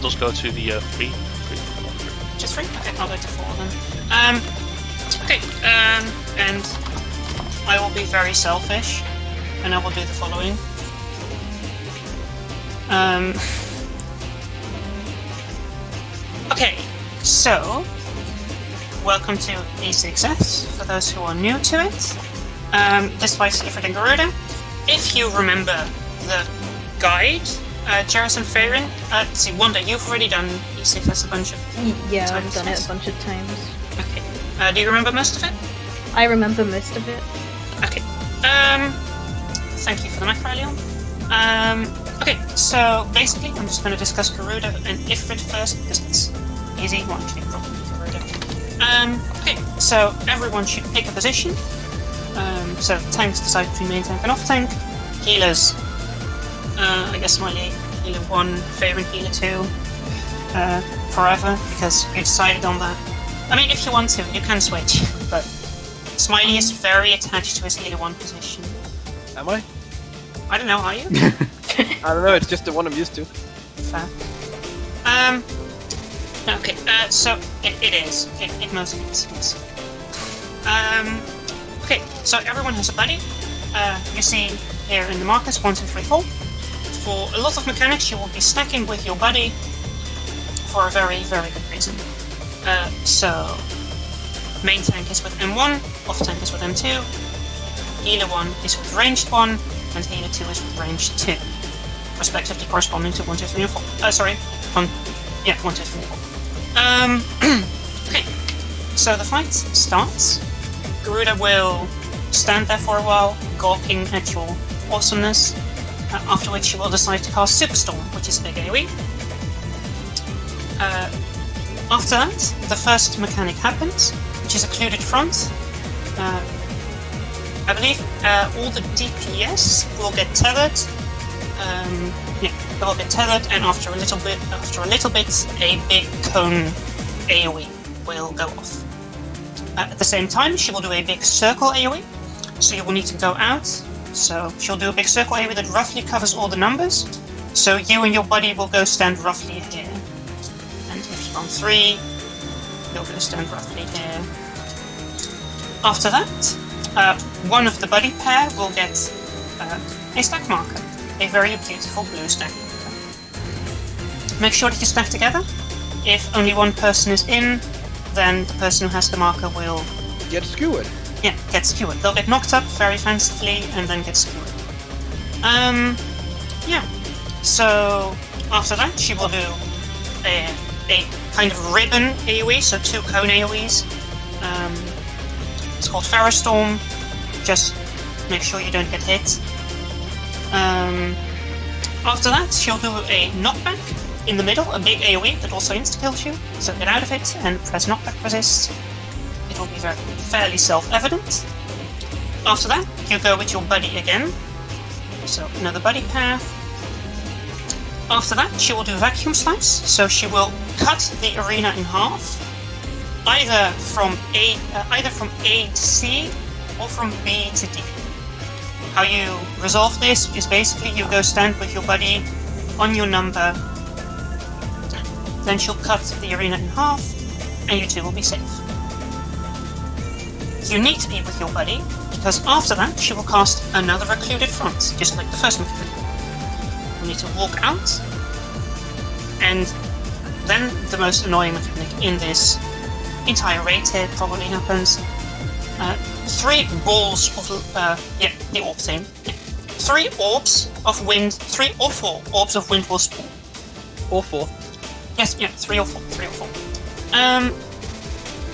Let's go to the free. Just free? Okay, I'll go to 4 then. Okay, and I will be very selfish, and I will do the following. Okay, so welcome to E6S, for those who are new to it. This fight is in Garuda. If you remember the guide, Jarrus and Farin, see, Wanda, you've already done E6S a bunch of Yeah, times. I've done it a bunch of times. Okay. Do you remember most of it? I remember most of it. Okay. Thank you for the macro, Leon. Okay, so basically I'm just going to discuss Garuda and Ifrit first, because it's easy. Well, actually, probably Garuda. Okay, so everyone should pick a position. So tanks decide between main tank and off tank. Healers, I guess Smiley, healer 1, Favorite healer 2, forever, because you decided on that. I mean, if you want to, you can switch, but Smiley is very attached to his healer 1 position. Am I? I don't know, are you? I don't know, it's just the one I'm used to. Fair. Okay, so it is. It mostly is, yes. Okay, so everyone has a buddy. You see here in the markers 1, 2, 3, 4. For a lot of mechanics, you will be stacking with your buddy for a very, very good reason. So, main tank is with M1, off tank is with M2, healer 1 is with ranged 1, and healer 2 is with ranged 2, respectively corresponding to 1, 2, 3, and 4. 1, 2, 3, 4. Okay, so the fight starts. Garuda will stand there for a while, gawking at your awesomeness, after which she will decide to cast Superstorm, which is a big AoE. After that, the first mechanic happens, which is occluded front. I believe all the DPS will get tethered. They'll get tethered, and after a little bit, a big cone AoE will go off. At the same time, she will do a big circle AoE, so you will need to go out. So she'll do a big circle AoE that roughly covers all the numbers. So you and your buddy will go stand roughly here. And if you're on 3, you'll go stand roughly here. After that, one of the buddy pair will get a stack marker, a very beautiful blue stack marker. Make sure that you stack together. If only one person is in, then the person who has the marker will Get skewered. Yeah, get skewered. They'll get knocked up very fancifully and then get skewered. Yeah. So after that, she will do a kind of ribbon AoE, so 2 cone AoEs. It's called Furor Storm. Just make sure you don't get hit. After that, she'll do a knockback in the middle, a big AoE that also insta-kills you. So get out of it and press knockback resist. It will be fairly self-evident. After that, you go with your buddy again. So another buddy pair. After that, she will do vacuum slice. So she will cut the arena in half, either from A to C or from B to D. How you resolve this is basically you go stand with your buddy on your number. Then she'll cut the arena in half, and you two will be safe. You need to be with your buddy, because after that she will cast another occluded front, just like the first mechanic. You need to walk out, and then the most annoying mechanic in this entire raid here probably happens. 3 balls of, the orb thing. 3 orbs of wind, 3 or 4 orbs of wind will spawn. Or 4. Yes, 3 or 4, 3 or 4.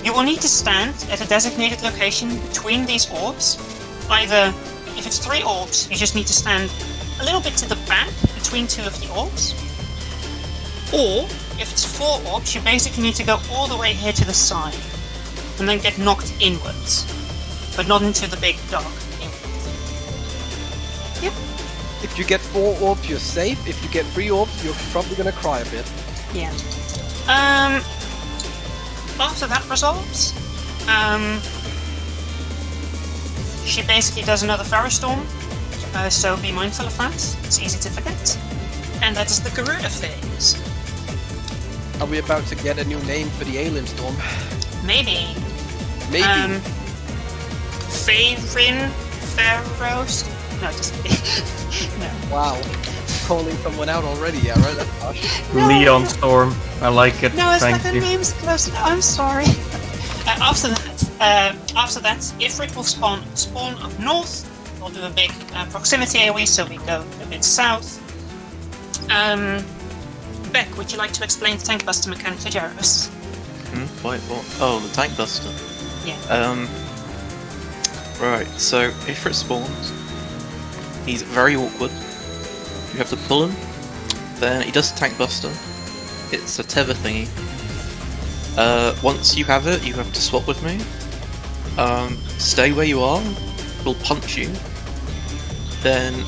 You will need to stand at a designated location between these orbs. Either, if it's 3 orbs, you just need to stand a little bit to the back between 2 of the orbs. Or, if it's 4 orbs, you basically need to go all the way here to the side, and then get knocked inwards. But not into the big dark inward. Yep. If you get 4 orbs, you're safe. If you get 3 orbs, you're probably gonna cry a bit. Yeah. After that resolves, she basically does another Furor Storm, so be mindful of that. It's easy to forget. And that is the Garuda phase. Are we about to get a new name for the alien storm? Maybe. Maybe. Pharaohs? No, just kidding. No. Wow. Calling someone out already, yeah, right? That's harsh. No. Leon Storm. I like it. No, it's Thank like the you. name's close. I'm sorry. After that, Ifrit will spawn up north. We'll do a big proximity AoE, so we go a bit south. Beck, would you like to explain the tank buster mechanic to Jarvis? Wait, what? Oh, the tank buster. Yeah. Right, so Ifrit spawns. He's very awkward. You have to pull him. Then he does the tank buster. It's a tether thingy. Once you have it, you have to swap with me. Stay where you are. We'll punch you. Then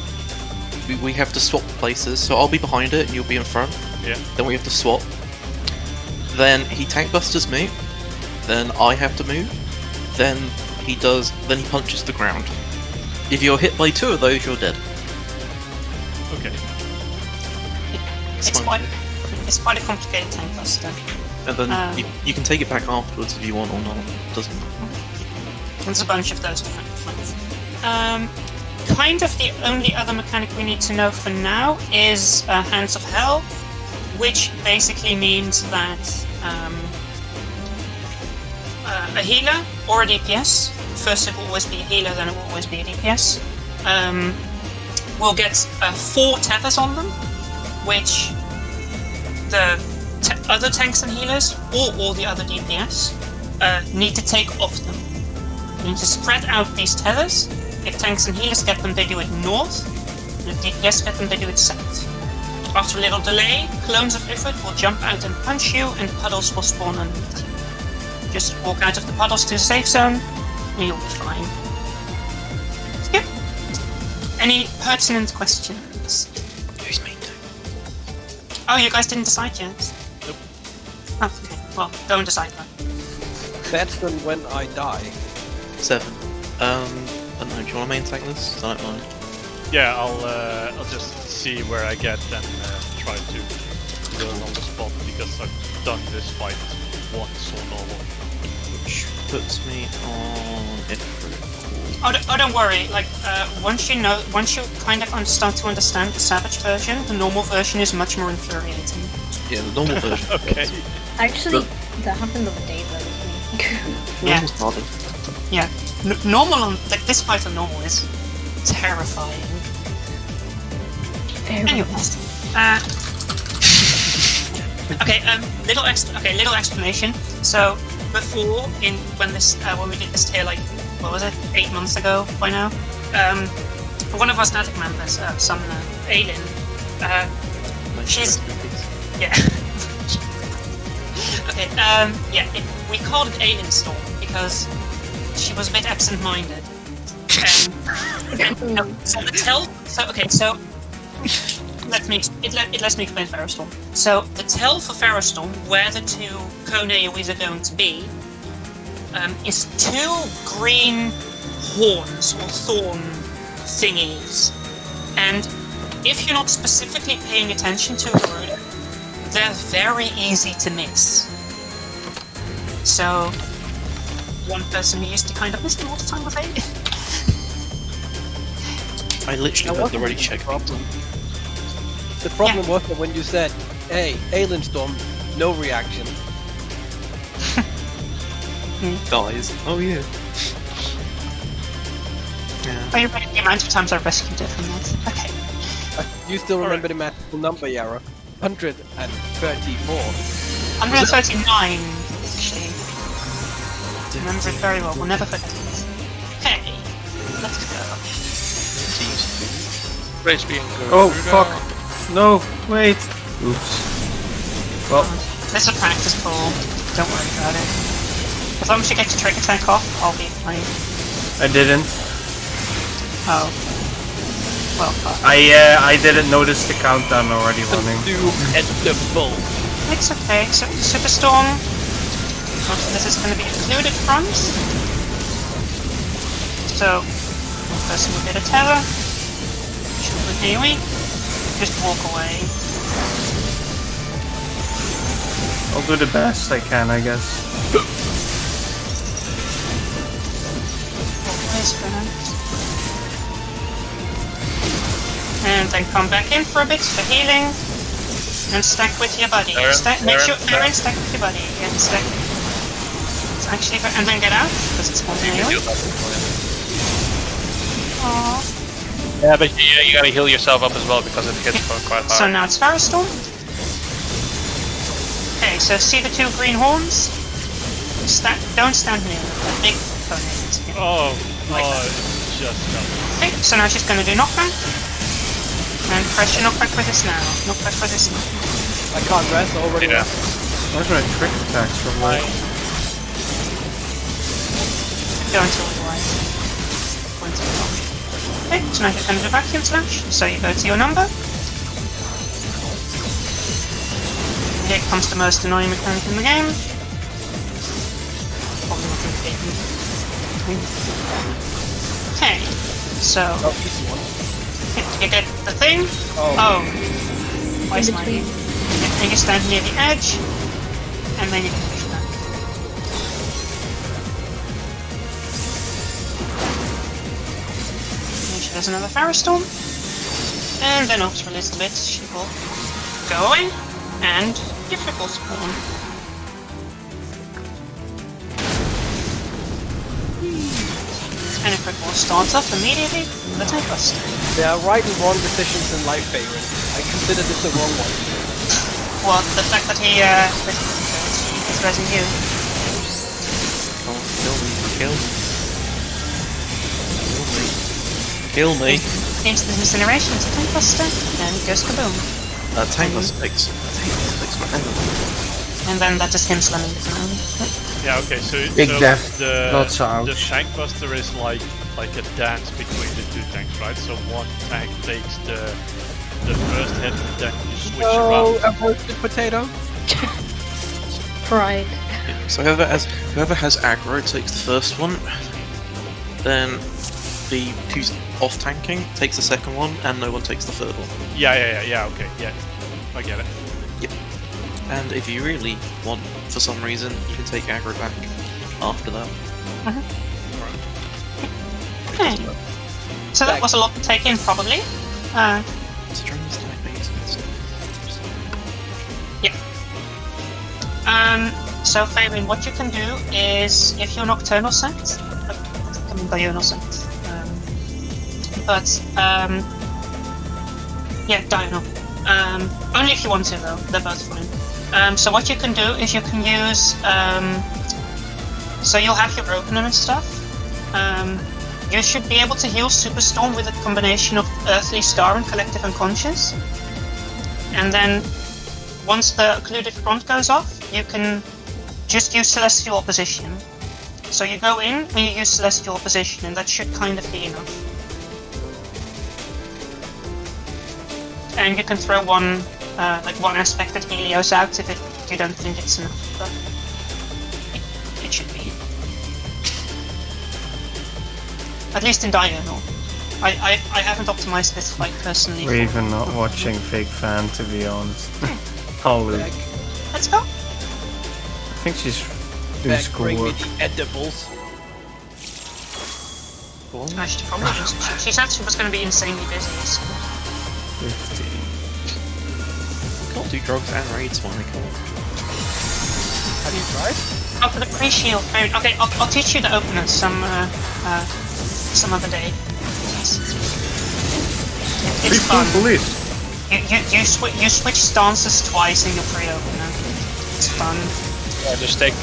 we have to swap places. So I'll be behind it and you'll be in front. Yeah. Then we have to swap. Then he tank busters me. Then I have to move. Then he punches the ground. If you're hit by 2 of those, you're dead. Okay. It's quite a complicated tank buster. And then you can take it back afterwards if you want or not. It doesn't matter. There's a bunch of those different ones. Kind of the only other mechanic we need to know for now is Hands of Hell, which basically means that a healer or a DPS, first it will always be a healer, then it will always be a DPS, will get 4 tethers on them, which the other tanks and healers, or all the other DPS, need to take off them. You need to spread out these tethers. If tanks and healers get them, they do it north. If DPS get them, they do it south. After a little delay, clones of Ifrit will jump out and punch you, and puddles will spawn underneath you. Just walk out of the puddles to the safe zone, and you'll be fine. Yep. Any pertinent questions? Who's me? Oh, you guys didn't decide yet? Nope. Oh, okay. Well, don't decide then. That's then when I die. 7. I don't know, do you want to main tank this? I don't mind. Yeah, I'll just see where I get and try to learn on the spot because I've done this fight once or normal. Which puts me on Ifrit. Oh, don't worry. Like, once you kind of start to understand the Savage version, the normal version is much more infuriating. Yeah, the normal version. Okay. Actually, that happened the other day though with me. Yeah. Normal's harder. Yeah. Normal like this fight on normal is terrifying. Very Anyways, little explanation. So before, when we did this tier, like, what was it, 8 months ago by now? One of our static members, Summoner Aelin, she's yeah. Okay. We called it Alien Storm because she was a bit absent-minded. So the tell. So let me explain Ferrostorm. So the tell for Ferrostorm, where the 2 cone AoEs are going to be, is 2 green horns or thorn thingies, and if you're not specifically paying attention to a root, they're very easy to miss. So one person who used to kind of miss them all the time was Aiden. I literally had the ready check. The problem was that when you said, hey, Alien Storm, no reaction. Dies. Oh yeah. Oh, you're right, the amount of times I've rescued it from that. Okay. You still remember the magical number, Yara? 134. 139, actually. Remember it very well, we'll never forget it. Okay, let's go. Race being good. Oh, fuck. No, wait. Oops. Well, This is a practice pool, don't worry about it. As long as you get your trick attack off, I'll be fine. I didn't. Oh. Well, fuck. I didn't notice the countdown already running. At the bull. It's okay, so Superstorm. Most of this is going to be included front. So, one person will get a tether. Shoot with AoE. Just walk away. I'll do the best I can, I guess. Always brilliant. And then come back in for a bit for healing. And stack with your buddy. Make sure Aaron stack with your buddy. Yeah, stack. It's actually and then get out because it's holding you. Aww. Yeah, but you gotta heal yourself up as well because it hits quite hard. So now it's Firestorm. Okay, so see the 2 green horns? Don't stand near them. The big opponent. Yeah. Oh, Like that. it's just Okay, so now she's gonna do knockback. And press your knockback with this now. Knockback with this now. I can't rest already. Yeah. Those are trick attacks from like. Go until the right. Point to the top. Okay, so now you're gonna do vacuum slash. So you go to your number. Here comes the most annoying mechanic in the game. Probably not in the game. Okay, so Oh, easy one. you get the thing. Oh. Why is my between. and you stand near the edge, and then you can push back. And she does another Firestorm, and then after a little bit, she will go away, and Ifrit will spawn. And Ifrit will start off immediately with a Tank Buster. There are right and wrong decisions in life, Favorite. I consider this the wrong one. Well, the fact that he is resing you. Come on, kill me. Kill me. Kill me. Instant incineration is a Tank Buster, and it goes kaboom. Tank Buster takes my hand. And then that is him slamming the ground. Yeah, okay, so, Big so death, the, not so ouch. the Tank Buster is like a dance between the 2 tanks, right? So one tank takes the first hit and then you switch Oh, around. a roasted potato. Pride. So whoever has aggro takes the first one. Then the who's off tanking takes the second one, and no one takes the third one. Yeah, okay, yeah. I get it. And if you really want, for some reason, you can take aggro back after that. Okay. So that was a lot to take in, probably. Strings type base. So Fabian, what you can do is, if you're nocturnal set, I mean diurnal set, yeah, diurnal. Only if you want to, though. They're both fine. So what you can do is you can use, so you'll have your Opener and stuff. You should be able to heal Superstorm with a combination of Earthly Star and Collective Unconscious. And then, once the occluded front goes off, you can just use Celestial Opposition. So you go in and you use Celestial Opposition, and that should kind of be enough. And you can throw one aspect at Helios out if you don't think it's enough, but it should be. At least in Diurnal. I haven't optimized this fight personally. We're even not watching Fake Fan, to be honest. Holy. Let's go. I think she's doing Back, bring me schoolwork. the edibles. She probably just. She said she was going to be insanely busy. So. 50. Can't do drugs and raids, Michael. Have you tried? Oh, for the pre-shield. Okay, I'll teach you the opener some other day. It's fun. Police. You switch stances twice in your pre-opener. It's fun. Yeah, just take.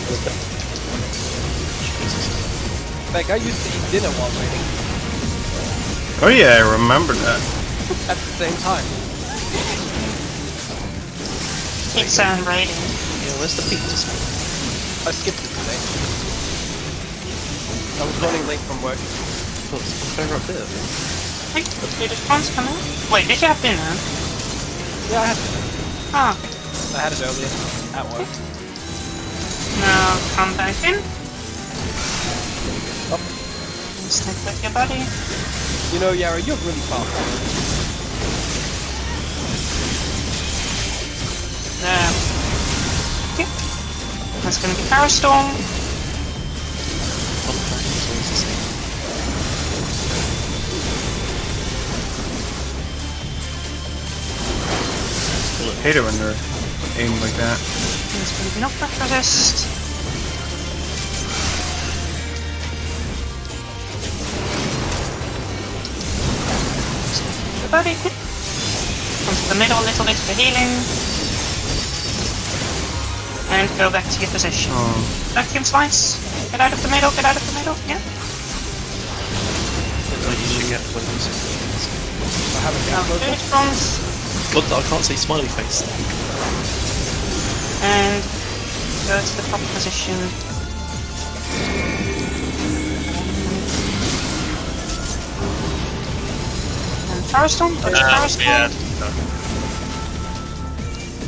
Like, I used to eat dinner while raiding. Oh yeah, I remember that. At the same time. It's raiding. Yeah, where's the pizza spot? I skipped it today. I was running late from work. Oh, it's better up there. Hey, did the funds come in? Wait, did you have dinner? Yeah, I had dinner. Ah, I had it earlier. At work. now come back in. Up. Stick with your buddy. You know, Yara, you're really far. There. Okay. That's going to be Firestorm. One fact is always the same. I hate it when they're aimed like that. There's going to be knockback resist. The body. Come to the middle a little bit for healing. And go back to your position. Vacuum slice. Get out of the middle, get out of the middle. Yeah. I usually get one of these. I haven't Now got do it bronze. God, I can't say smiley face. And go to the proper position. And Firestorm? Firestorm? Yeah.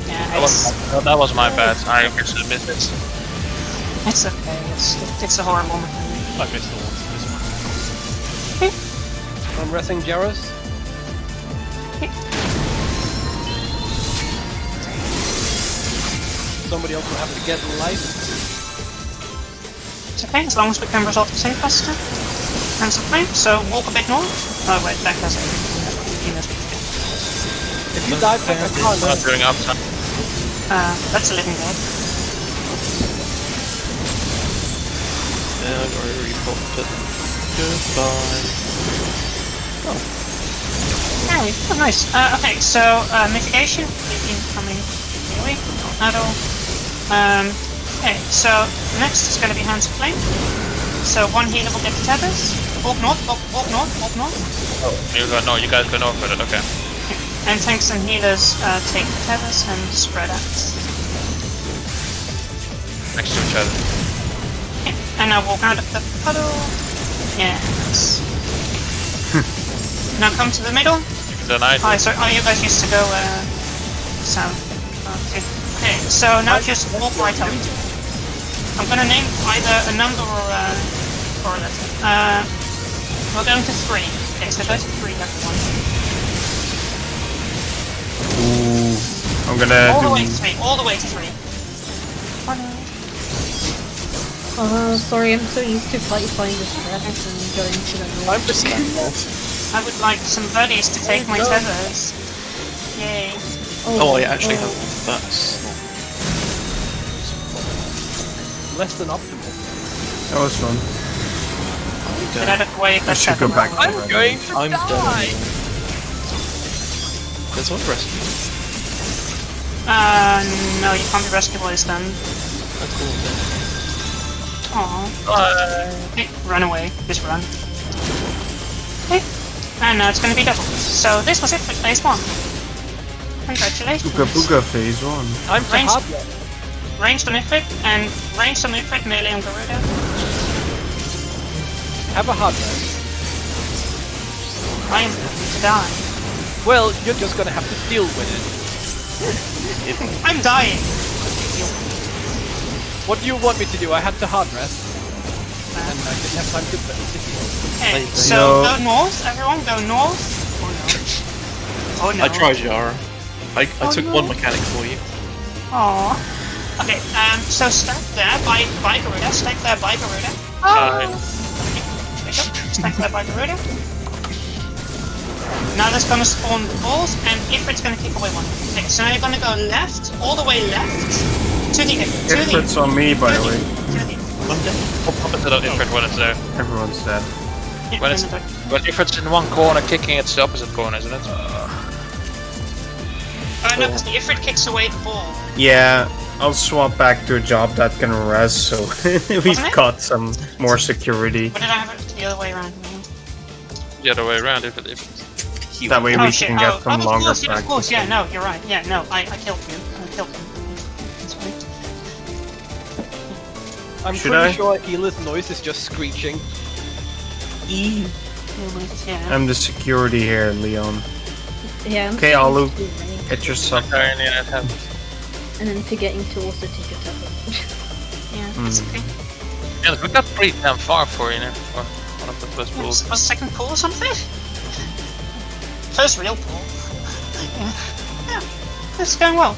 Yeah, That was my bad. I actually missed it. it's okay. It's a horrible mechanic. I missed the ones this one. I'm resting Jaros. Somebody else will have to get life. It's okay, as long as we can resolve the save faster. And some flame, so walk a bit north. Oh wait, that has everything. If you die, I can't. Not doing uptime. That's a living dead. Yeah, I got already popped it. Goodbye. Hey, oh nice. Okay, so mitigation, incoming melee, not at all. Okay, so next is going to be Hands of Flame. So one healer will get the tethers. Walk north, walk north, walk north. Oh, you guys go north with it, okay. And tanks and healers take the tethers and spread out. Next to each other. Okay, and now walk out of the puddle. Yes. Now come to the middle. Then I Oh, sorry, you guys used to go south. Okay. Okay, so now just walk right up. I'm gonna name either a number or a letter. We're going to 3. Okay, so go to 3, everyone. Ooh. I'm gonna All the do... way to 3, all the way to 3. Sorry, I'm so used to fighting the stress and going to the north. I'm just I would like some buddies to take my tethers. Yay. Oh, I actually have that. less than optimal. That was fun. Get out of the way if I that's should go back happening. to I'm going to I'm die! dead. There's one rescue. No, you can't be rescued while it's done. That's cool. Aww. Okay, run away. Just run. Okay. And now it's gonna be double. So this was it for phase 1. Congratulations. Booga Booga phase 1. I'm to Range- hardware. Ranged on Ifrit and ranged on Ifrit, melee on Garuda. Have a hardware. I am going to die. Well, you're just gonna have to deal with it. I'm dying. What do you want me to do? I had to hard rest. And I didn't have time to heal. Okay, No. so go north, everyone, go north. Oh no. I tried, Yara. I took one mechanic for you. Aww. Okay, so stack there by Garuda, stack there by Garuda. Fine. There you go. Stack there by Garuda. Now there's gonna spawn balls, and Ifrit's gonna kick away one. Okay, so now you're gonna go left, all the way left, to the Ifrit. Ifrit's on me, by the way. I'm dead. Pop into the different when it's there. Everyone's dead. When it's but if it's in one corner, kicking it's the opposite corner, isn't it? no, because the Ifrit kicks away the ball. Yeah, I'll swap back to a job that can res, so we've Wasn't it? got some more security. But did I have it the other way around? The other way around. If That way Oh we shit, can get some longer of course, yeah, no, you're right. Yeah, no, I killed you. I killed him. That's right. I'm Should pretty I? sure healer's noise is just screeching. Yeah. I'm the security here, Leon. Yeah, I'm Okay, so Alu. used to running Get your stuff. and then forgetting to also take a tether. Yeah, it's okay. Yeah, we got pretty damn far for you know. For one of the first pools. Was second pool or something? First real pool. Yeah. Yeah, it's going well.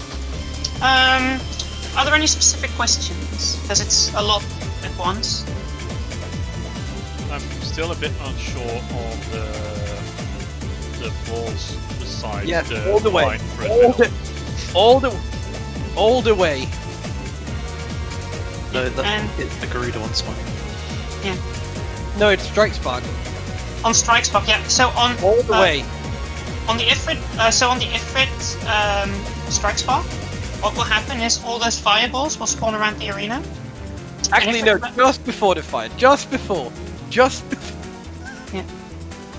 are there any specific questions? Because it's a lot at once. I'm still a bit unsure on the balls beside Yes, the all the way. line for a All the way. No, And- it's the Garuda one's fine. No, it's Strike Spark. On Strike Spark, yeah. So on All the way. on the Ifrit, Strike Spark, what will happen is all those fireballs will spawn around the arena. Actually, no, just before the fight. Just before.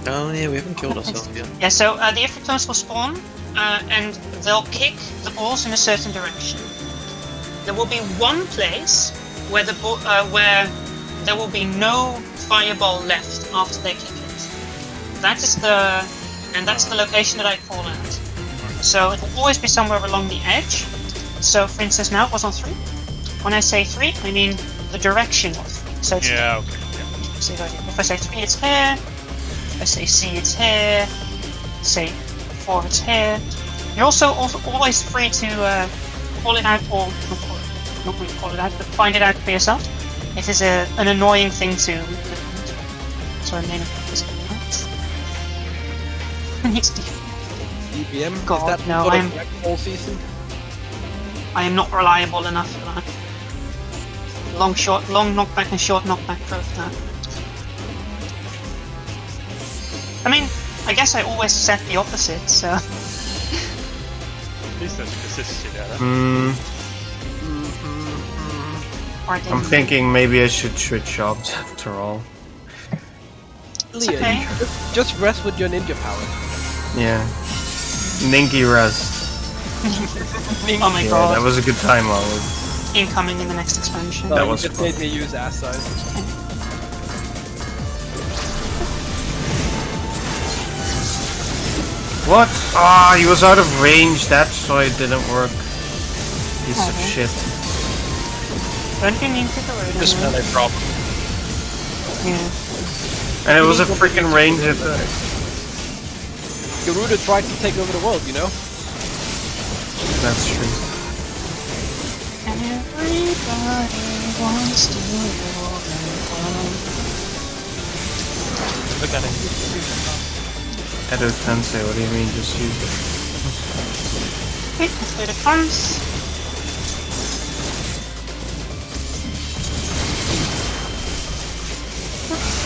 Oh yeah, we haven't killed ourselves yet. Yeah, so the Ifrit clones will spawn, and they'll kick the balls in a certain direction. There will be one place where where there will be no fireball left after they kick it. That's the location that I call out. So it will always be somewhere along the edge. So for instance, now it was on 3. When I say 3, I mean the direction of 3. So it's Yeah, okay. so if I say 3, it's here. If I say C, it's here. Say 4, it's here. You're also always free to call it out, or not really call it out, but find it out for yourself. It is an annoying thing to. So I may not put this out. Next to DBM? God, Is that no, sort of I'm- like all season? I am not reliable enough for that. Long knockback and short knockback proof that. I mean, I guess I always set the opposite, so. At least there's consistency there. Then. Hmm. Or I I'm didn't. thinking maybe I should switch jobs after all. It's Leah, okay. just rest with your ninja power. Yeah. Ninky rest. Oh my Yeah, god. that was a good time already. Incoming in the next expansion. That You was just fun. made me use ass size. What? Ah, he was out of range, that's why it didn't work. Piece of Okay. shit. Don't you need to go right Just away? melee problem. Yeah. And it was a freaking range attack. Garuda tried to take over the world, you know? That's true. Everybody wants to roll and Look at it. Edo Tensei, what do you mean just use it? okay, through the comes.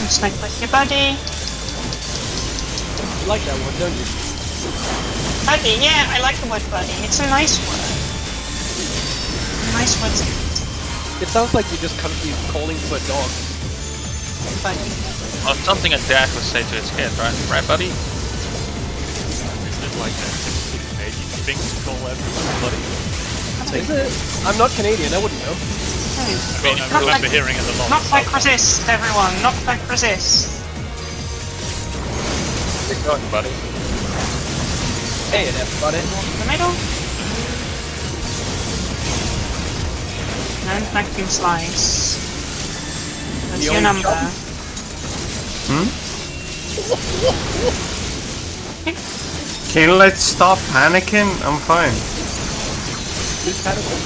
Snipe with your buddy. You like that one, don't you? Buddy, yeah, I like the word buddy. It's a nice word. Nice word. It sounds like you're just constantly calling for a dog. Buddy. Well, something a dad would say to his kid, right? Right, buddy? Is it like that Canadian thing to call everyone buddy? Is it? I'm not Canadian, I wouldn't know. I mean, I Not remember like- hearing it a lot. Knock back resist, everyone. Knock back resist. Good going, buddy. Hey, everybody. In the middle. And vacuum slice. That's The your only number. job. Can you let's stop panicking? I'm fine. Who's panicking?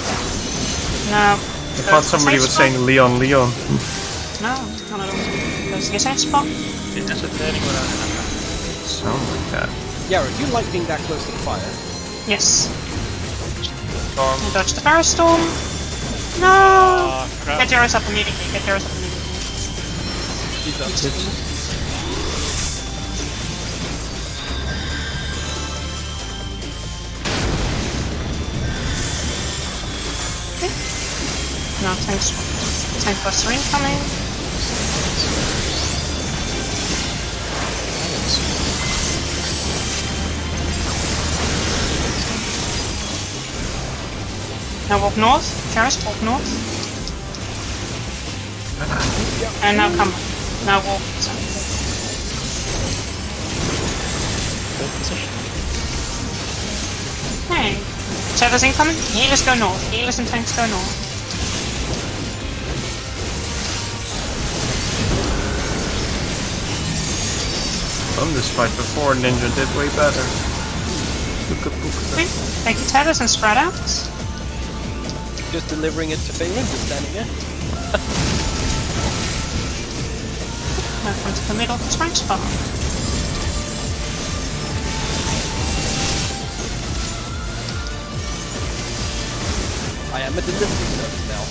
No. I thought somebody was saying Leon, Leon. No, not at all. Goes to your safe spot. Is this a turning without Sound like that. Yara, do you like being that close to the fire? Yes. storm? And dodge the firestorm. No! Ah, crap. Get yours up immediately. Get yours up immediately. He's up. No, tank buster incoming. Now walk north. Terrace, walk north. And now come back. Now walk south. Hey. Trevor's incoming. Healers go north. Healers and tanks go north. Done this fight before, Ninja did way better. Okay. Take your tethers and spread out. just delivering it to Faven, just standing there. Move into the middle of the strength spot. I am a delivery service now.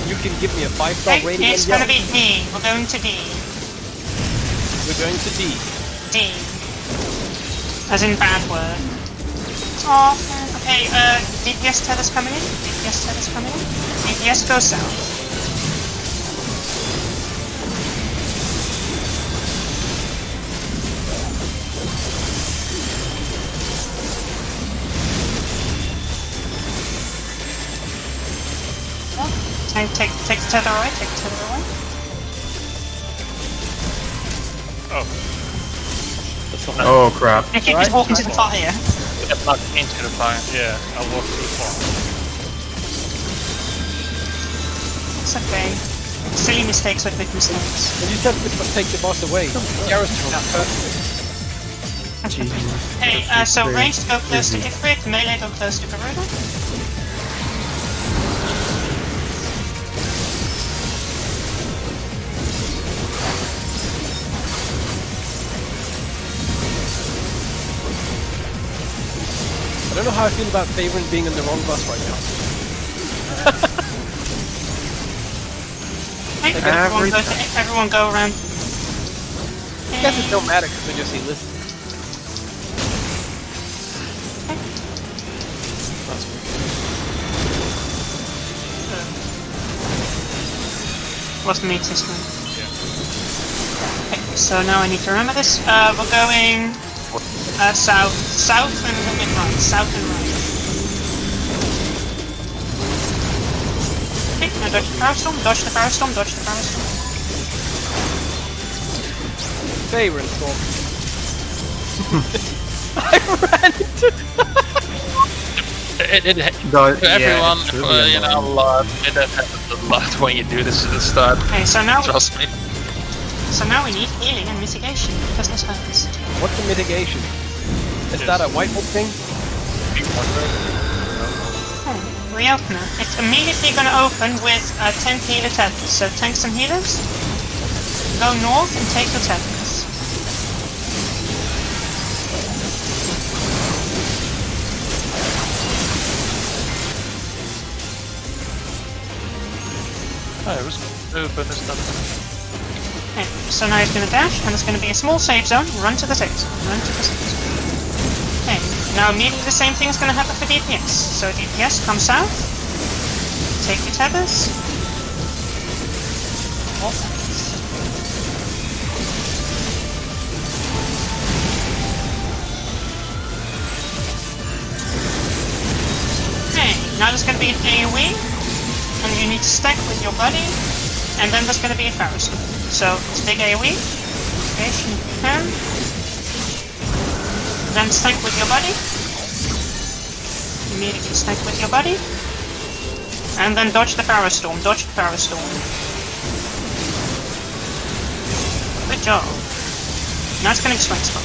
You can give me a 5-star Okay, rating. it's gonna be D. We're going to D. We're going to D. D. As in bad word. Oh, okay, DPS tether's coming in. DPS tether's coming in. DPS goes south. Take the tether away, take the tether away. Oh. Oh crap. If you just walk into the fire. Get knocked into the fire. Yeah, I walked too far. It's okay. Silly mistakes are big mistakes. And you said to take the boss away. Garrison was perfect. Jesus. Hey, so ranged go close to Ifrit, melee go close to Garuda. I don't know how I feel about Favorite being on the wrong bus right now. Hey, everyone go around. I guess it don't matter because I just see list. Lost me system. Okay, so now I need to remember this. We're going south and a little bit right. South and right. Okay, now dodge the Powerstorm, dodge the Powerstorm, dodge the Powerstorm. Favorite storm. I ran into. Everyone, it's really you know, it happens a lot when you do this at the start. Okay, so now Trust me. we need healing and mitigation because this hurts. What's the mitigation? Is that a white book thing? Reopener. It's immediately going to open with 10 healer tethers. So tanks and healers, go north and take the tethers. Oh, it was open this time. Okay, so now it's going to dash, and it's going to be a small save zone. Run to the save zone. Run to the save zone. Okay, now immediately the same thing is going to happen for DPS. So DPS comes south. Take your tethers. Okay, now there's going to be an AoE, and you need to stack with your buddy, and then there's going to be a Pharisee. So it's big AoE. Okay, if you can. Then stack with your buddy. Immediately stack with your buddy. And then dodge the Powerstorm, dodge the Powerstorm. Good job. Now it's going to be Strength Spot.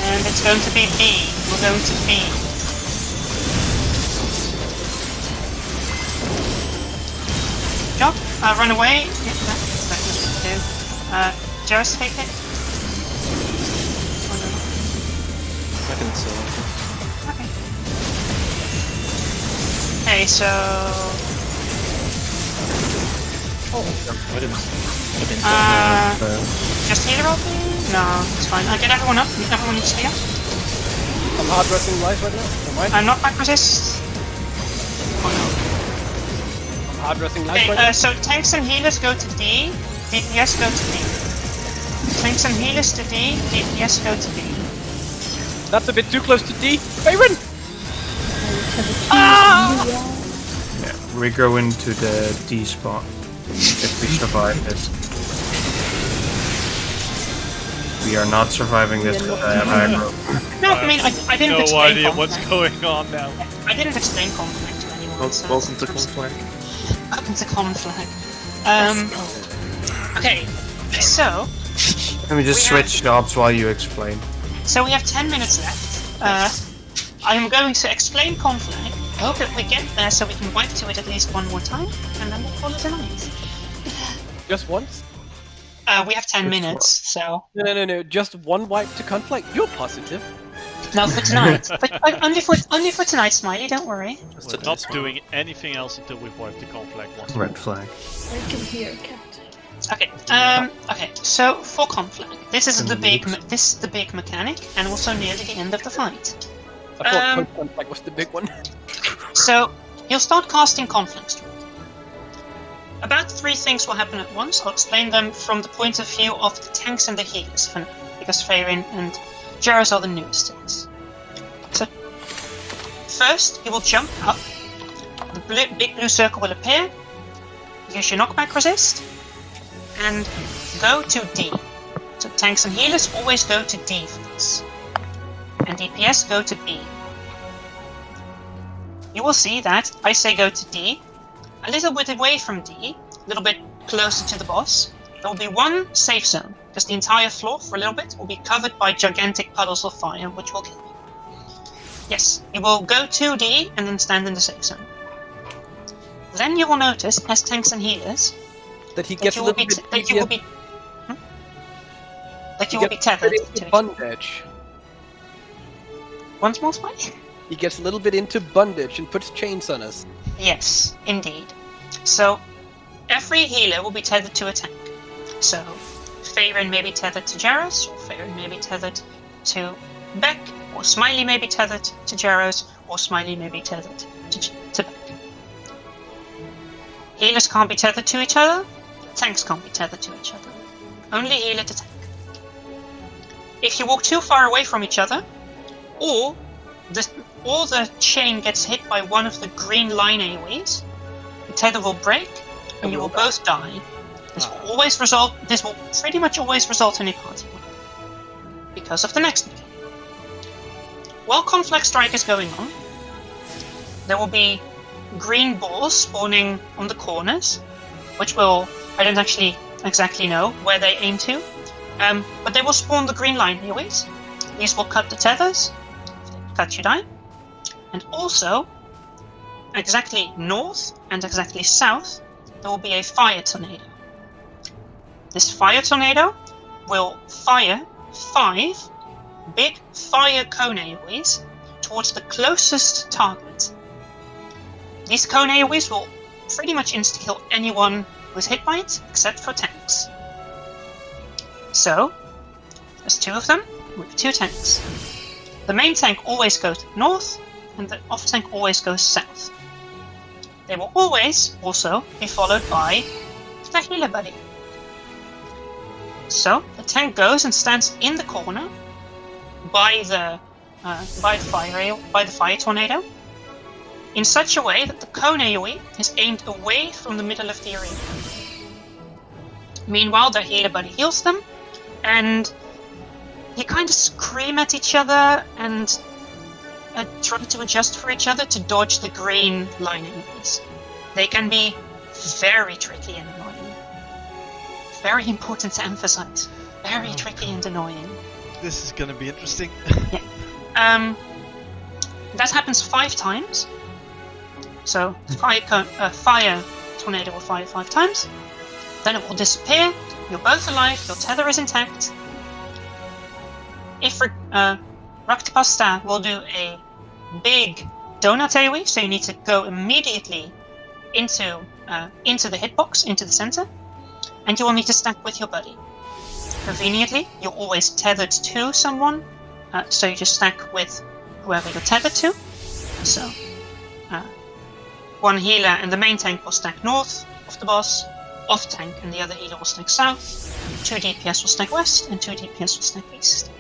And it's going to be B. We're going to B. Job. Run away. Yeah, that's what to do. Jarrus, take it. I can sell. Okay. Okay, so... just healer up? No, it's fine. Get everyone up. Everyone needs to be up. I'm hard dressing life right now. Am I? Not back resist. Oh I'm hard dressing no. life Okay, right now. so tanks and healers go to D. DPS go to D. Tanks and healers to D. DPS go to D. That's a bit too close to D. Favorite! Yeah, we go into the D spot if we survive this. We are not surviving this aggro. No, I mean, I didn't No explain idea conflict. what's going on now. I didn't explain conflict to anyone. So Welcome to it's- Conflict. welcome to Conflag. Okay, so Let me just We switch jobs while you explain. we have 10 minutes left. I am going to explain Conflag. I hope that we get there so we can wipe to it at least one more time, and then we'll call it a night. Just once? We have 10 minutes, so... No. Just one wipe to conflict. You're positive. No, for tonight. But only for tonight, Smiley, don't worry. Just We're to not this one. doing anything else until we've wiped the conflict once. Red flag. I can hear Captain. Okay, so for Conflag, this is And the big looks- this is the big mechanic, and also nearly the end of the fight. I thought post-conflict was the big one. So you'll start casting Conflict Strike. About 3 things will happen at once. I'll explain them from the point of view of the tanks and the healers for now, because Farin and Jaros are the newest to this. So first, you will jump up. The big blue circle will appear. Use your knockback resist, and go to D. So tanks and healers always go to D for this. And DPS go to B. You will see that I say go to D, a little bit away from D, a little bit closer to the boss. There will be one safe zone, because the entire floor for a little bit will be covered by gigantic puddles of fire, which will kill you. Yes, you will go to D and then stand in the safe zone. Then you will notice, as tanks and healers, That he that gets you a will little be bit that you will be that you will be tethered to it. bondage. Once more, Spike? He gets a little bit into bondage and puts chains on us. Yes, indeed. So, every healer will be tethered to a tank. So, Farin may be tethered to Jaros, or Farin may be tethered to Beck, or Smiley may be tethered to Jaros, or Smiley may be tethered to Beck. Healers can't be tethered to each other, tanks can't be tethered to each other. Only healer to tank. If you walk too far away from each other, or the chain gets hit by one of the green line AoEs, the tether will break, and you will both die. This will pretty much always result in a party wipe, because of the next mechanic. While Conflict Strike is going on, there will be green balls spawning on the corners, which will, I don't actually exactly know where they aim to, but they will spawn the green line AoEs. These will cut the tethers, cut you die, and also, exactly north and exactly south, there will be a fire tornado. This fire tornado will fire 5 big fire cone AoEs towards the closest target. These cone AoEs will pretty much insta-kill anyone who is hit by it, except for tanks. So, there's 2 of them, with 2 tanks. The main tank always goes north, and the off-tank always goes south. They will always also be followed by the healer buddy. So, the tank goes and stands in the corner by the fire tornado, in such a way that the cone AoE is aimed away from the middle of the arena. Meanwhile, the healer buddy heals them, and you kind of scream at each other and try to adjust for each other to dodge the green line AoEs. They can be very tricky and annoying. Very important to emphasize. Very tricky and annoying. This is gonna be interesting. That happens 5 times. So, fire tornado will fire 5 times. Then it will disappear. You're both alive. Your tether is intact. If Raktapasta will do a big Donut Aoe, so you need to go immediately into the hitbox, into the center, and you will need to stack with your buddy. Conveniently, you're always tethered to someone, so you just stack with whoever you're tethered to. So, one healer and the main tank will stack north of the boss, off tank and the other healer will stack south, 2 DPS will stack west, and 2 DPS will stack east.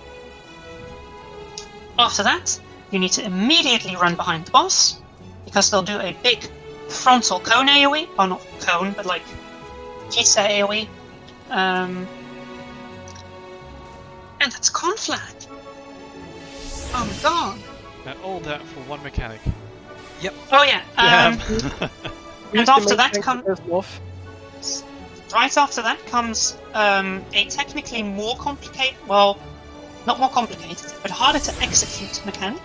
After that, you need to immediately run behind the boss, because they'll do a big frontal cone AoE, or not cone, but like pizza AoE. And that's Conflag. Oh my god. And all that for one mechanic. Oh yeah. And after that comes North. right after that comes a technically more complicated, well, not more complicated, but harder to execute mechanic.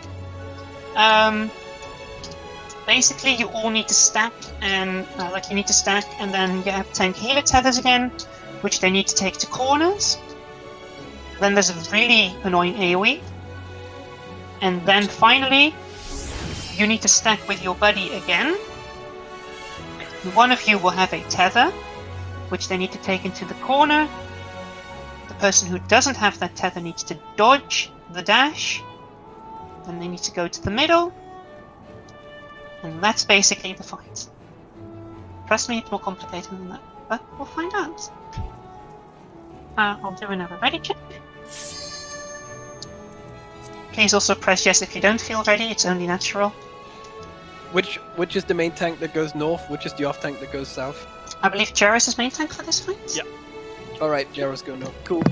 Basically, you all need to stack, and you need to stack, and then you have tank healer tethers again, which they need to take to corners. Then there's a really annoying AoE, and then finally, you need to stack with your buddy again. One of you will have a tether, which they need to take into the corner. The person who doesn't have that tether needs to dodge the dash. Then they need to go to the middle. And that's basically the fight. Trust me, it's more complicated than that, but we'll find out. I'll do another ready check. Please also press yes if you don't feel ready, it's only natural. Which is the main tank that goes north? Which is the off tank that goes south? I believe Jairus is main tank for this fight? Yeah. Alright, Jairus go north. Cool.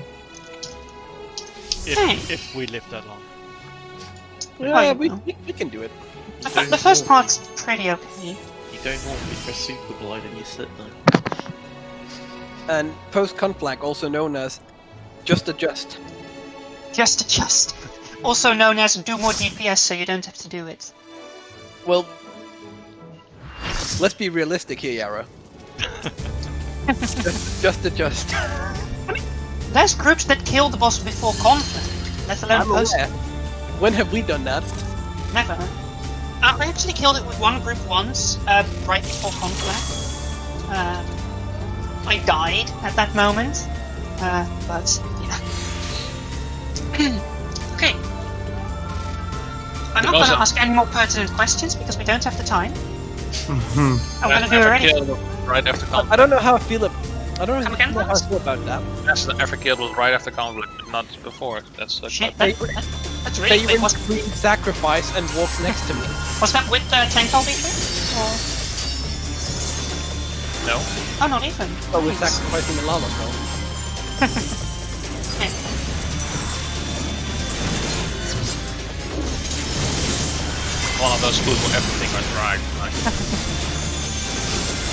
If we live that long. Yeah, we can do it. The first part's pretty okay. You don't normally press super blind and you sit though. And post-conflag, also known as just adjust. Just adjust. Also known as do more DPS so you don't have to do it. Well, let's be realistic here, Yara. just adjust. There's groups that kill the boss before conflict, let alone post. When have we done that? Never. I actually killed it with one group once, right before conflict. I died at that moment, but yeah. Okay. I'm not going to ask any more pertinent questions because we don't have the time. I'm going to do it already. Right after conflict. I don't know how I feel. I don't Come know again, how I please? feel about that. That's the every kill was right after conflict, not before. That's Shit, not- that's really quick. Favorite green sacrifice and walks next to me. Was that with tank PoV? Or... No. Oh, not even. Oh, we're Nice. sacrificing the lava flow. Okay. One of those foods where everything went right.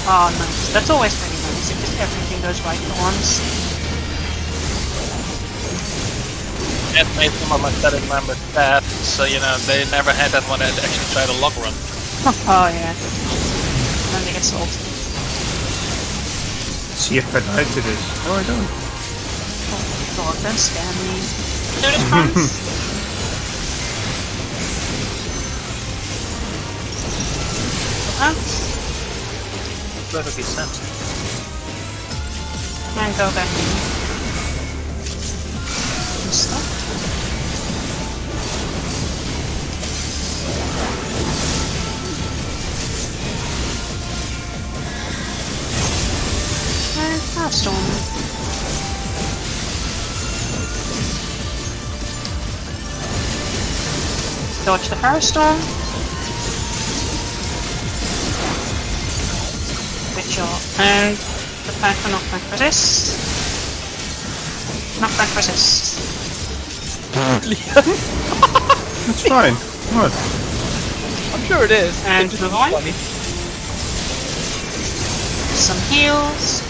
Oh, nice. That's always pretty nice if just everything goes right for once. That made some of my study members sad, so you know, they never had that when they actually tried a log run. Oh, yeah. Then they get salty. See if I like to this. No, I don't. Oh, God, don't scare me. Do this, Franz. Perfectly sense. And go back. Stop. And Firestorm. Dodge the Firestorm. Good job. And prepare for knockback resist. Knockback resist. It's fine. What? I'm sure it is. And It's just move on. funny. Some heals.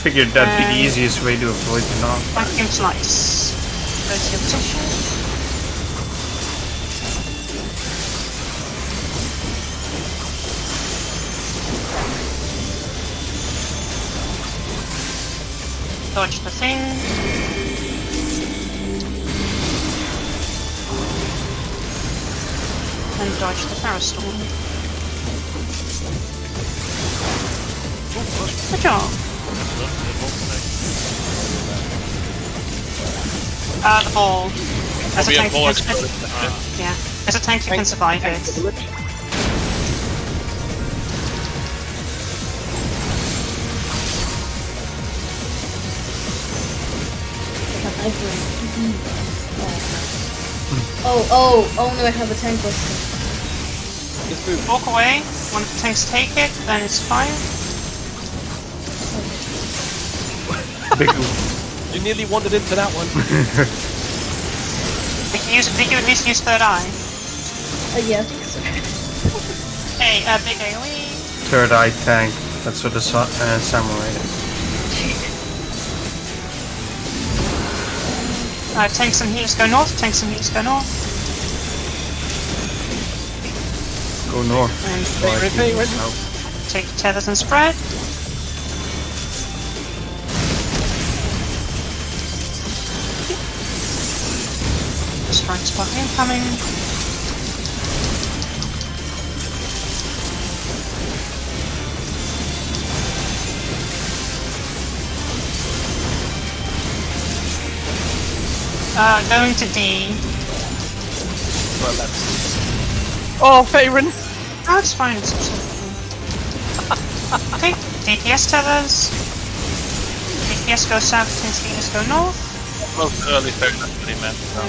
Figured that'd be the easiest way to avoid the knock. Vacuum slice. There's your tissue. Dodge the thing. And dodge the Firestorm. Good job. The ball. As a We have tank, ball you can, exploded. yeah. As a tank, you can survive it. Oh no, I have a tank listed. Just move. Walk away. One of the tanks take it, then it's fire. Big You nearly wandered into that one. Did you at least use third eye? Yeah, I think so. Hey, big AoE. third eye tank. That's what the samurai is. Tanks and healers go north. Tanks and healers go north. Go north. And take tethers and spread. Strike spot incoming. Going to D. Well, that's... Oh, Faerun! Oh, it's fine, it's absolutely fine. Okay, DPS tethers. DPS go south, since healers go north. Most early Faerun, that's what he meant. So,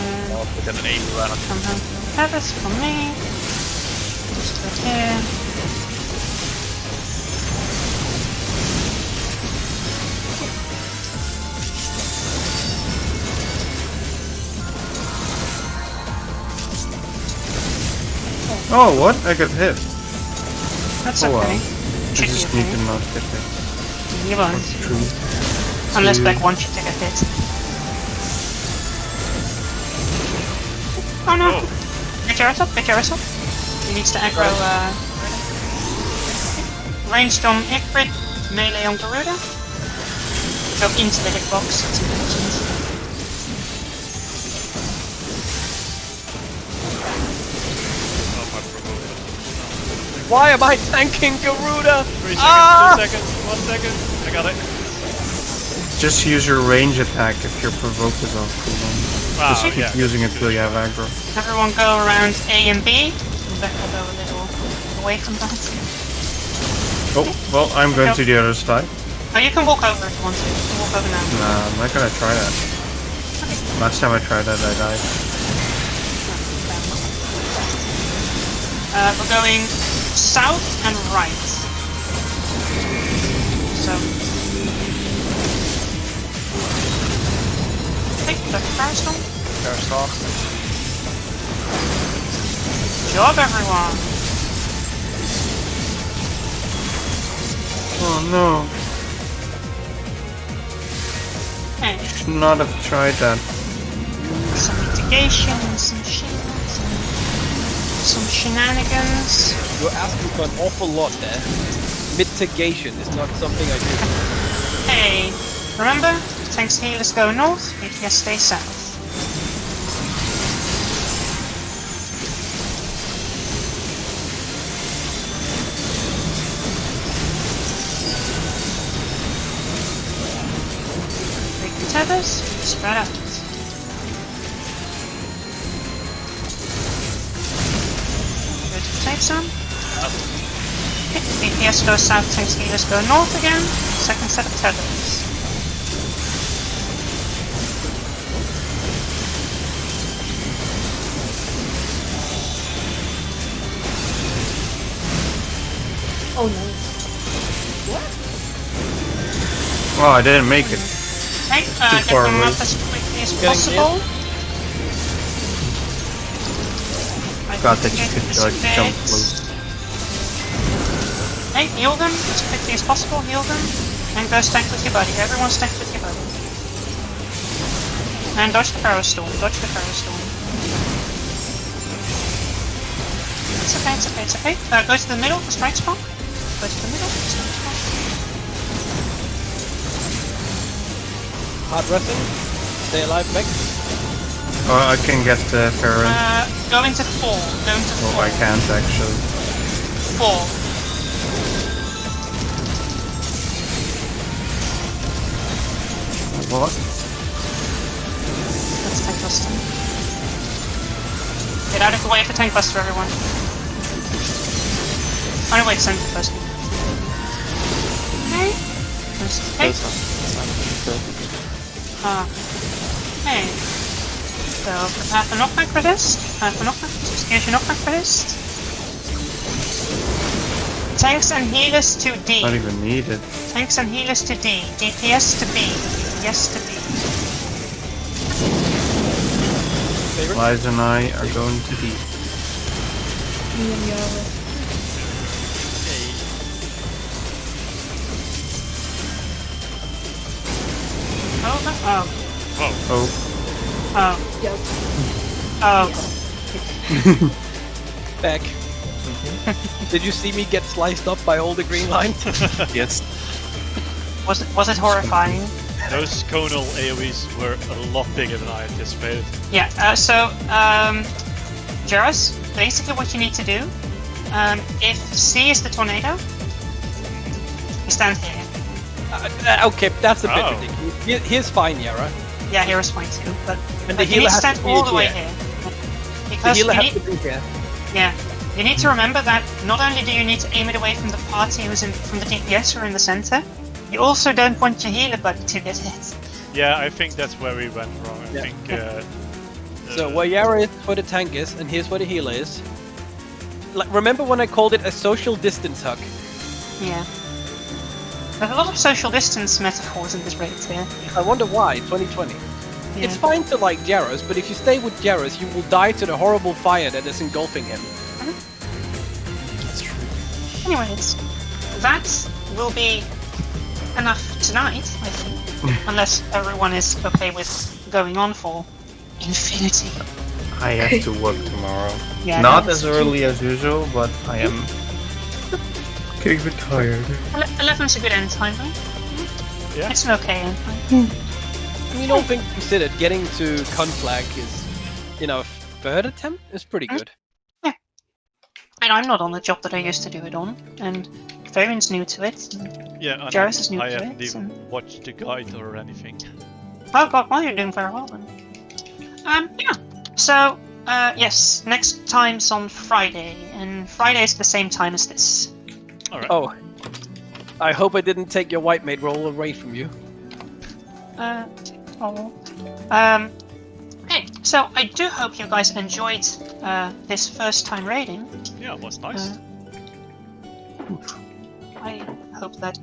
within an 80 round. Come home from tethers from me. Just go here. Oh, what? I got hit. That's Oh, okay. I Should just be need okay. to not get hit. You won't. True. Unless Two. Beck wants you to get hit. Oh no! Pick yours up, pick yours up. He needs to aggro, ranged on Igrit, melee on Garuda. Go into the hitbox, that's important. Why am I tanking Garuda? 3 seconds, Ah! 2 seconds, 1 second. I got it. Just use your range attack if your provoke is off cooldown. Just keep yeah. using it till you have aggro. Everyone go around A and B. And Beck will go a little away from that. Oh, well, I'm going to the other side. Oh, you can walk over if you want to. You can walk over now. Nah, I'm not gonna try that. Last time I tried that, I died. We're going south and right. So. Take the Firestorm. Firestorm. Good job, everyone. Oh no, Hey, should not have tried that. some mitigation and some shit. Some shenanigans. You're asking for an awful lot there. Mitigation is not something I do. Hey, remember? Tanks healers go north, DPS stay south. Break the tethers, spread out. Go to the tank zone. DPS goes south, tanks healers go north again. Second set of tethers. Oh no. Oh, I didn't make it. Okay, get far them away. up as quickly as Getting possible. God, that you could jump close. Hey, heal them as quickly as possible, heal them. And go stack with your buddy. Everyone stack with your buddy. And dodge the Furor Storm, dodge the Furor Storm. It's okay, it's okay, it's okay. Go to the middle, the strike spot. Go to the middle, the strike spot. Hard resting. Stay alive, Beck. Oh, I can get the Farron. Go into 4, go into 4. Oh, I can't actually. 4. What? That's Tank Buster. Get out of the way of the Tank Buster, everyone. Oh no, wait, send the first one. Okay. Okay. Okay. So, prepare for knockback resist. Prepare for knockback resist. Here's your knockback resist. Tanks and healers to D. Not even needed. Tanks and healers to D. DPS to B. DPS to B. Liza and I are going to be. Me and Yara. over? Oh. Whoa. Oh. Oh. Yep. Oh. Back. Did you see me get sliced up by all the green lines? Yes. Was it horrifying? Those conal AoEs were a lot bigger than I anticipated. Yeah, Jaros, basically what you need to do, if C is the tornado, you stand here. Okay, that's a bit Oh. ridiculous. Here's fine, yeah, right? Yeah, here is fine too, but And the you need healer to has stand to be all the way here. here. The Because healer you has need, to be here. yeah, you need to remember that not only do you need to aim it away from the party who's from the DPS or in the center, you also don't want your healer buddy to get hit. Yeah, I think that's where we went wrong. I Yeah. think. So where Yara is, where the tank is, and here's where the healer is. Like, remember when I called it a social distance hug? Yeah. There's a lot of social distance metaphors in this raid here. I wonder why, 2020. Yeah. It's fine to like Jaros, but if you stay with Jaros, you will die to the horrible fire that is engulfing him. That's true. Anyways, that will be enough tonight, I think. Unless everyone is okay with going on for infinity. I have to work tomorrow. Yeah, Not that's as early as usual, but I am getting a bit tired. 11's a good end time, right? Yeah. It's an okay end time. I mean, all things considered, getting to Conflag is, a third attempt is pretty good. And I'm not on the job that I used to do it on, and Varian's new to it. Yeah, and Jaros is new I to haven't it. even watched the guide or anything. Oh god, well you're doing very well then. Yeah. So, yes, next time's on Friday, and Friday is the same time as this. Alright. Oh, I hope I didn't take your white maid role away from you. Hey, so I do hope you guys enjoyed this first time raiding. Yeah, it was nice. I hope that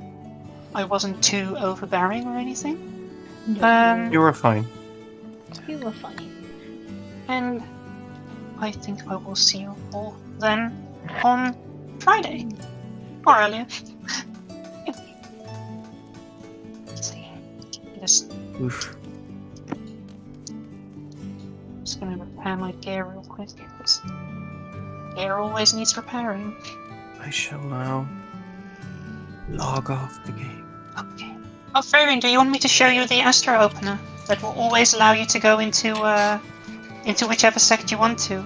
I wasn't too overbearing or anything. You were fine. You were funny. And I think I will see you all then on Friday. Or earlier. Let's see. Just gonna repair my gear real quick. Because gear always needs repairing. I shall now log off the game. Okay. Oh, Farin, do you want me to show you the Astro opener? That will always allow you to go into whichever sect you want to.